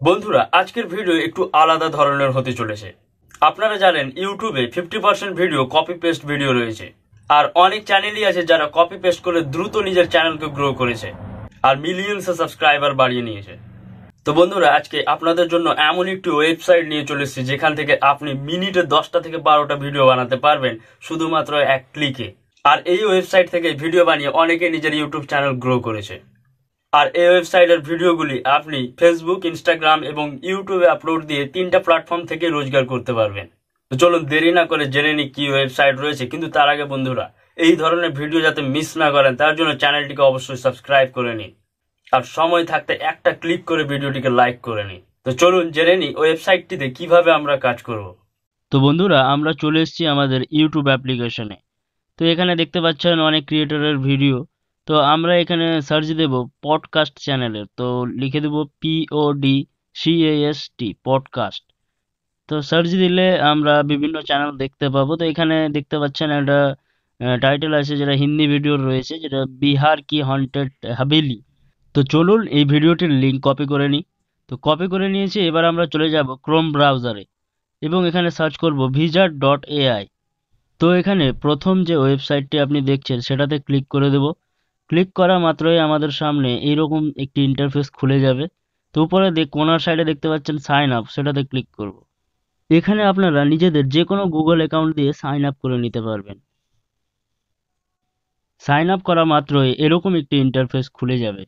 বন্ধুরা, আজকের ভিডিও একটু আলাদা ধরনের হতে চলেছে। আপনারা জানেন ইউটিউবে 50% ভিডিও কপি পেস্ট ভিডিও রয়েছে, আর অনেক চ্যানেলই আছে যারা কপি পেস্ট করে দ্রুত নিজের চ্যানেলকে গ্রো করেছে আর মিলিয়নস সাবস্ক্রাইবার বাড়িয়ে নিয়েছে। তো বন্ধুরা, আজকে আপনাদের জন্য এমন একটি ওয়েবসাইট নিয়ে চলে এসেছি যেখান থেকে আপনি মিনিটে 10টা থেকে 12টা ভিডিও বানাতে পারবেন শুধুমাত্র এক ক্লিকে। আর এই ওয়েবসাইট থেকে ভিডিও বানিয়ে অনেকে নিজের ইউটিউব চ্যানেল গ্রো করেছে। আর এই ওয়েবসাইটের ভিডিওগুলি আপনি ফেসবুক, ইনস্টাগ্রাম এবং ইউটিউবে আপলোড দিয়ে 3টা প্ল্যাটফর্ম থেকে রোজগার করতে পারবেন। তো চলুন দেরি না করে জেনে নিই কি ওয়েবসাইট রয়েছে। কিন্তু তার আগে বন্ধুরা, এই ধরনের ভিডিও যাতে মিস না করেন তার জন্য চ্যানেলটিকে অবশ্যই সাবস্ক্রাইব করে নিন, আর সময় থাকতে একটা ক্লিক করে ভিডিওটিকে লাইক করে নিন। তো চলুন জেনে নিই ওয়েবসাইটটিতে কিভাবে আমরা কাজ করব। তো বন্ধুরা, আমরা চলে এসেছি আমাদের ইউটিউব অ্যাপ্লিকেশনে। তো এখানে দেখতে পাচ্ছেন অনেক ক্রিয়েটরের ভিডিও। তো আমরা এখানে সার্চ দেব পডকাস্ট চ্যানেলের, তো লিখে দেব PODCAST পডকাস্ট। তো সার্চ দিলে আমরা বিভিন্ন চ্যানেল দেখতে পাবো। তো এখানে দেখতে পাচ্ছেন একটা টাইটেল আছে যেটা হিন্দি ভিডিওর রয়েছে, যেটা বিহার কি হন্টেড হাভেলি। তো চলুন এই ভিডিওটির লিঙ্ক কপি করে নিই। তো কপি করে নিয়েছি, এবার আমরা চলে যাব ক্রোম ব্রাউজারে এবং এখানে সার্চ করব visit.ai। তো এখানে প্রথম যে ওয়েবসাইটটি আপনি দেখছেন সেটাতে ক্লিক করে দেব। ক্লিক করা মাত্রই আমাদের সামনে এইরকম একটি ইন্টারফেস খুলে যাবে। তো উপরে কোনার সাইডে দেখতে পাচ্ছেন সাইন আপ, সেটাতে ক্লিক করব। এখানে আপনারা নিজেদের যে কোনো গুগল অ্যাকাউন্ট দিয়ে সাইন আপ করে নিতে পারবেন। সাইন আপ করা মাত্রই এরকম একটি ইন্টারফেস খুলে যাবে।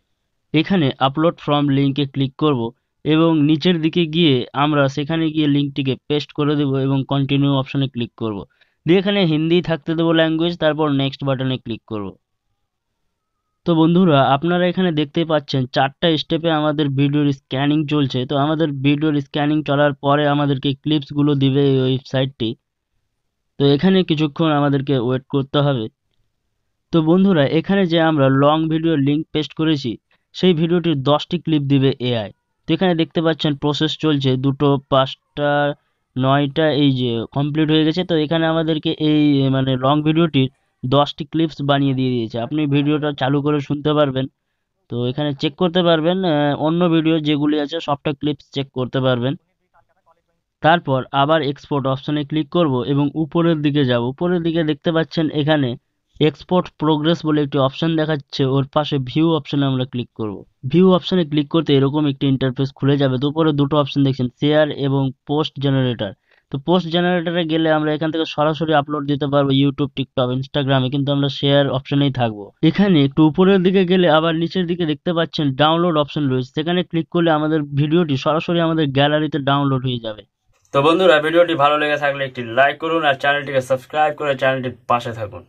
এখানে আপলোড ফ্রম লিঙ্কে ক্লিক করব এবং নিচের দিকে গিয়ে আমরা সেখানে গিয়ে লিঙ্কটিকে পেস্ট করে দেব এবং কন্টিনিউ অপশনে ক্লিক করব। দিয়ে এখানে হিন্দি থাকতে দেবো ল্যাঙ্গুয়েজ, তারপর নেক্সট বাটনে ক্লিক করব। তো বন্ধুরা, আপনারা এখানে দেখতে পাচ্ছেন 4টা স্টেপে আমাদের ভিডিওর স্ক্যানিং চলছে। তো আমাদের ভিডিওর স্ক্যানিং চলার পরে আমাদেরকে ক্লিপসগুলো দিবে এই ওয়েবসাইটটি। তো এখানে কিছুক্ষণ আমাদেরকে ওয়েট করতে হবে। তো বন্ধুরা, এখানে যে আমরা লং ভিডিওর লিঙ্ক পেস্ট করেছি সেই ভিডিওটির 10টি ক্লিপ দিবে এআই। তো এখানে দেখতে পাচ্ছেন প্রসেস চলছে, 2টো 5টা 9টা এই যে কমপ্লিট হয়ে গেছে। তো এখানে আমাদেরকে এই মানে লং ভিডিওটির 10টি ক্লিপস বানিয়ে দিয়ে দিয়েছে। আপনি ভিডিওটা চালু করে শুনতে পারবেন। তো এখানে চেক করতে পারবেন অন্য ভিডিও যেগুলি আছে সবটা ক্লিপস চেক করতে পারবেন। তারপর আবার এক্সপোর্ট অপশনে ক্লিক করব এবং উপরের দিকে যাব। উপরের দিকে দেখতে পাচ্ছেন এখানে এক্সপোর্ট প্রোগ্রেস বলে একটি অপশন দেখাচ্ছে, ওর পাশে ভিউ অপশনে আমরা ক্লিক করব। ভিউ অপশনে ক্লিক করতে এরকম একটি ইন্টারফেস খুলে যাবে। তো উপরে দুটো অপশন দেখছেন, শেয়ার এবং পোস্ট জেনারেটর। তো পোস্ট জেনারেটরে গেলে আমরা এখান থেকে সরাসরি আপলোড দিতে পারবো ইউটিউব, টিকটক, ইনস্টাগ্রামে, কিন্তু আমরা শেয়ার অপশনেই থাকবো। এখানে একটু উপরের দিকে গেলে আবার নিচের দিকে দেখতে পাচ্ছেন ডাউনলোড অপশন রয়েছে, সেখানে ক্লিক করলে আমাদের ভিডিওটি সরাসরি আমাদের গ্যালারিতে ডাউনলোড হয়ে যাবে। তো বন্ধুরা, ভিডিওটি ভালো লেগে থাকলে একটি লাইক করুন আর চ্যানেলটিকে সাবস্ক্রাইব করে চ্যানেলটির পাশে থাকুন।